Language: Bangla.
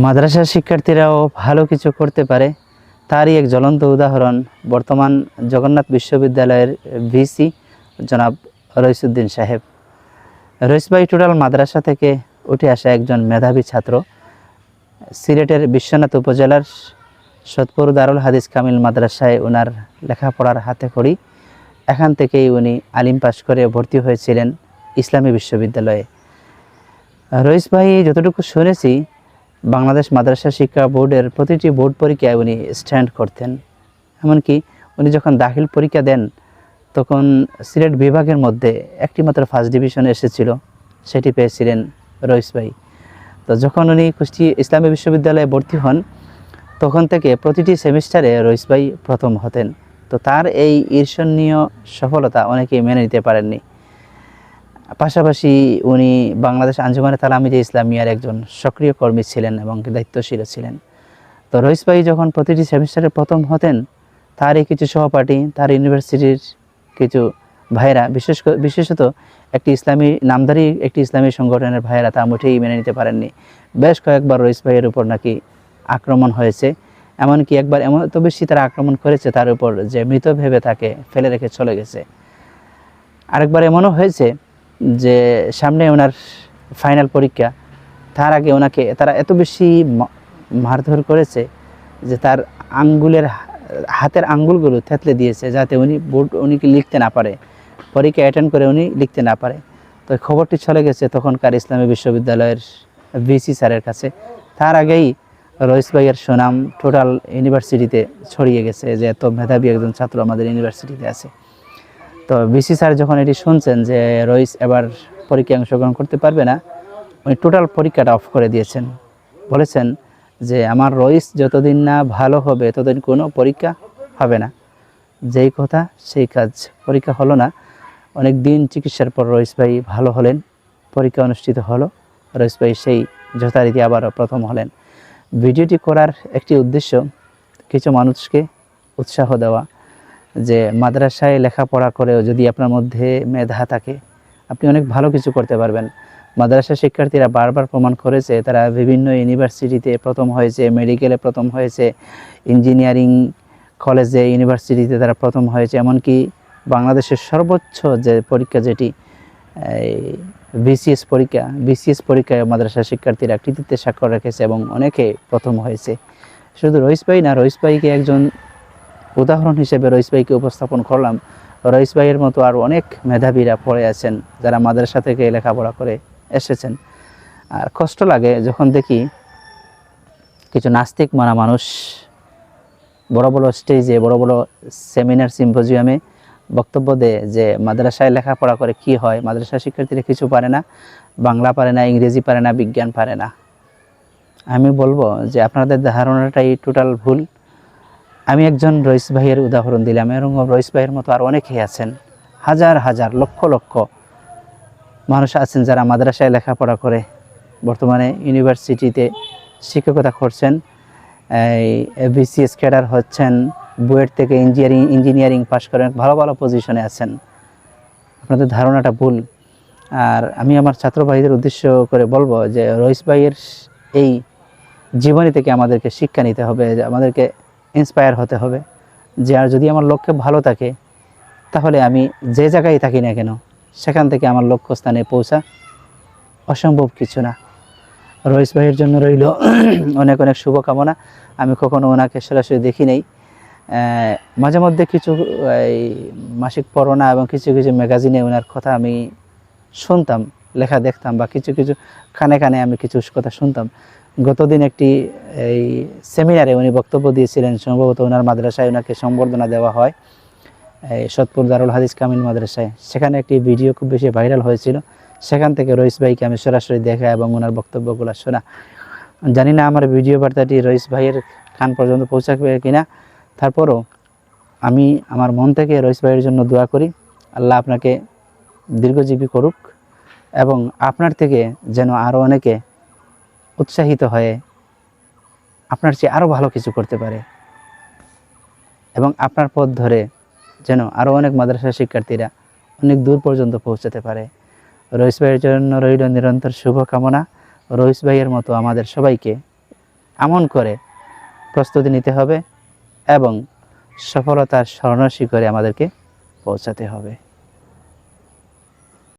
মাদ্রাসার শিক্ষার্থীরাও ভালো কিছু করতে পারে, তারই এক জ্বলন্ত উদাহরণ বর্তমান জগন্নাথ বিশ্ববিদ্যালয়ের ভিসি জনাব রইসউদ্দিন সাহেব। রইস ভাই টোটাল মাদ্রাসা থেকে উঠে আসা একজন মেধাবী ছাত্র। সিলেটের বিশ্বনাথ উপজেলার সতপুর দারুল হাদিস কামিল মাদ্রাসায় ওনার লেখাপড়ার হাতে খড়ি। এখান থেকেই উনি আলিম পাশ করে ভর্তি হয়েছিলেন ইসলামী বিশ্ববিদ্যালয়ে। রইস ভাই যতটুকু শুনেছি, বাংলাদেশ মাদ্রাসা শিক্ষা বোর্ডের প্রতিটি বোর্ড পরীক্ষায় উনি স্ট্যান্ড করতেন। এমনকি উনি যখন দাখিল পরীক্ষা দেন তখন সিলেট বিভাগের মধ্যে একটি মাত্র ফার্স্ট ডিভিশন এসেছিল, সেটি পেয়েছিলেন রইস ভাই। তো যখন উনি কুষ্টিয়া ইসলামী বিশ্ববিদ্যালয়ে ভর্তি হন তখন থেকে প্রতিটি সেমিস্টারে রইস ভাই প্রথম হতেন। তো তার এই ঈর্ষণীয় সফলতা অনেকেই মেনে নিতে পারেননি। পাশাপাশি উনি বাংলাদেশ আঞ্জুমানে তালামিজে ইসলামিয়ার একজন সক্রিয় কর্মী ছিলেন এবং দায়িত্বশীল ছিলেন। তো রইস ভাই যখন প্রতিটি সেমিস্টারে প্রথম হতেন, তারই কিছু সহপাঠী, তার ইউনিভার্সিটির কিছু ভাইয়েরা, বিশেষত একটি নামধারী একটি ইসলামী সংগঠনের ভাইয়েরা তা মোটেই মেনে নিতে পারেননি। বেশ কয়েকবার রইস ভাইয়ের উপর নাকি আক্রমণ হয়েছে, এমনকি একবার এমন এত বেশি তারা আক্রমণ করেছে তার উপর যে মৃত ভেবে তাকে ফেলে রেখে চলে গেছে। আরেকবার এমনও হয়েছে যে সামনে ওনার ফাইনাল পরীক্ষা, তার আগে ওনাকে তারা এত বেশি মারধর করেছে যে তার হাতের আঙ্গুলগুলো থেতলে দিয়েছে, যাতে উনি লিখতে না পারে, পরীক্ষা অ্যাটেন্ড করে উনি লিখতে না পারে। তো খবরটি চলে গেছে তখনকার ইসলামী বিশ্ববিদ্যালয়ের ভিসি স্যারের কাছে। তার আগেই রইস ভাইয়ের সুনাম টোটাল ইউনিভার্সিটিতে ছড়িয়ে গেছে যে এত মেধাবী একজন ছাত্র আমাদের ইউনিভার্সিটিতে আছে। তো ভিসি স্যার যখন এটি শুনছেন যে রইস এবার পরীক্ষায় অংশগ্রহণ করতে পারবে না, উনি টোটাল পরীক্ষাটা অফ করে দিয়েছেন। বলেছেন যে আমার রইস যতদিন না ভালো হবে ততদিন কোনো পরীক্ষা হবে না। যেই কথা সেই কাজ, পরীক্ষা হলো না। অনেক দিন চিকিৎসার পর রইস ভাই ভালো হলেন, পরীক্ষা অনুষ্ঠিত হলো, রইস ভাই সেই যথারীতি আবারও প্রথম হলেন। ভিডিওটি করার একটি উদ্দেশ্য কিছু মানুষকে উৎসাহ দেওয়া যে মাদ্রাসায় লেখাপড়া করেও যদি আপনার মধ্যে মেধা থাকে, আপনি অনেক ভালো কিছু করতে পারবেন। মাদ্রাসা শিক্ষার্থীরা বারবার প্রমাণ করেছে, তারা বিভিন্ন ইউনিভার্সিটিতে প্রথম হয়েছে, মেডিকেলে প্রথম হয়েছে, ইঞ্জিনিয়ারিং কলেজে ইউনিভার্সিটিতে তারা প্রথম হয়েছে। এমনকি বাংলাদেশের সর্বোচ্চ যে পরীক্ষা, যেটি বিসিএস পরীক্ষায় মাদ্রাসা শিক্ষার্থীরা কৃতিত্বের স্বাক্ষর রেখেছে এবং অনেকে প্রথম হয়েছে। শুধু রইস ভাই না, রইস ভাইকে একজন উদাহরণ হিসেবে রইস ভাইকে উপস্থাপন করলাম। রইস ভাইয়ের মতো আরও অনেক মেধাবীরা পড়ে আছেন যারা মাদ্রাসা থেকে লেখাপড়া করে এসেছেন। আর কষ্ট লাগে যখন দেখি কিছু নাস্তিক মানা মানুষ বড় বড় স্টেজে, বড় বড় সেমিনার সিম্পোজিয়ামে বক্তব্য দেয় যে মাদ্রাসায় লেখাপড়া করে কি হয়, মাদ্রাসা শিক্ষার্থীরা কিছু পারে না, বাংলা পারে না, ইংরেজি পারে না, বিজ্ঞান পারে না। আমি বলবো যে আপনাদের ধারণাটাই টোটাল ভুল। আমি একজন রইস ভাইয়ের উদাহরণ দিলাম, এবং রইস ভাইয়ের মতো আর অনেকেই আছেন, হাজার হাজার লক্ষ লক্ষ মানুষ আছেন যারা মাদ্রাসায় লেখাপড়া করে বর্তমানে ইউনিভার্সিটিতে শিক্ষকতা করছেন, বিসিএস ক্যাডার হচ্ছেন, বুয়েট থেকে ইঞ্জিনিয়ারিং পাশ করে ভালো ভালো পজিশনে আছেন। আপনাদের ধারণাটা ভুল। আর আমি আমার ছাত্র ভাইদের উদ্দেশ্য করে বলবো যে রইস ভাইয়ের এই জীবনী থেকে আমাদেরকে শিক্ষা নিতে হবে, আমাদেরকে ইন্সপায়ার হতে হবে যে আর যদি আমার লক্ষ্য ভালো থাকে তাহলে আমি যে জায়গায় থাকি না কেন সেখান থেকে আমার লক্ষ্যস্থানে পৌঁছা অসম্ভব কিছু না। রইস ভাইয়ের জন্য রইল অনেক অনেক শুভকামনা। আমি কখনো ওনাকে সরাসরি দেখি নাই, মাঝে মধ্যে কিছু মাসিক পড়না এবং কিছু কিছু ম্যাগাজিনে ওনার কথা আমি শুনতাম, লেখা দেখতাম, বা কিছু কিছু কানে কানে আমি কিছু কথা শুনতাম। গতদিন একটি সেমিনারে উনি বক্তব্য দিয়েছিলেন, সম্ভবত ওনার মাদ্রাসায় ওনাকে সম্বর্ধনা দেওয়া হয় সতপুর দারুল হাদিস কামিল মাদ্রাসায়। সেখানে একটি ভিডিও খুব বেশি ভাইরাল হয়েছিল, সেখান থেকে রইস ভাইকে আমি সরাসরি দেখা এবং ওনার বক্তব্যগুলো শোনা। জানি না আমার ভিডিও বার্তাটি রইস ভাইয়ের কান পর্যন্ত পৌঁছাবে কিনা, তারপরও আমি আমার মন থেকে রইস ভাইয়ের জন্য দোয়া করি, আল্লাহ আপনাকে দীর্ঘজীবী করুক এবং আপনার থেকে যেন আরও অনেকে উৎসাহিত হয়ে আপনার চেয়ে আরও ভালো কিছু করতে পারে এবং আপনার পথ ধরে যেন আরও অনেক মাদ্রাসা শিক্ষার্থীরা অনেক দূর পর্যন্ত পৌঁছাতে পারে। রইস ভাইয়ের জন্য রইল নিরন্তর শুভকামনা। রইস ভাইয়ের মতো আমাদের সবাইকে এমন করে প্রস্তুতি নিতে হবে এবং সফলতার স্বর্ণ শিখরে আমাদেরকে পৌঁছাতে হবে।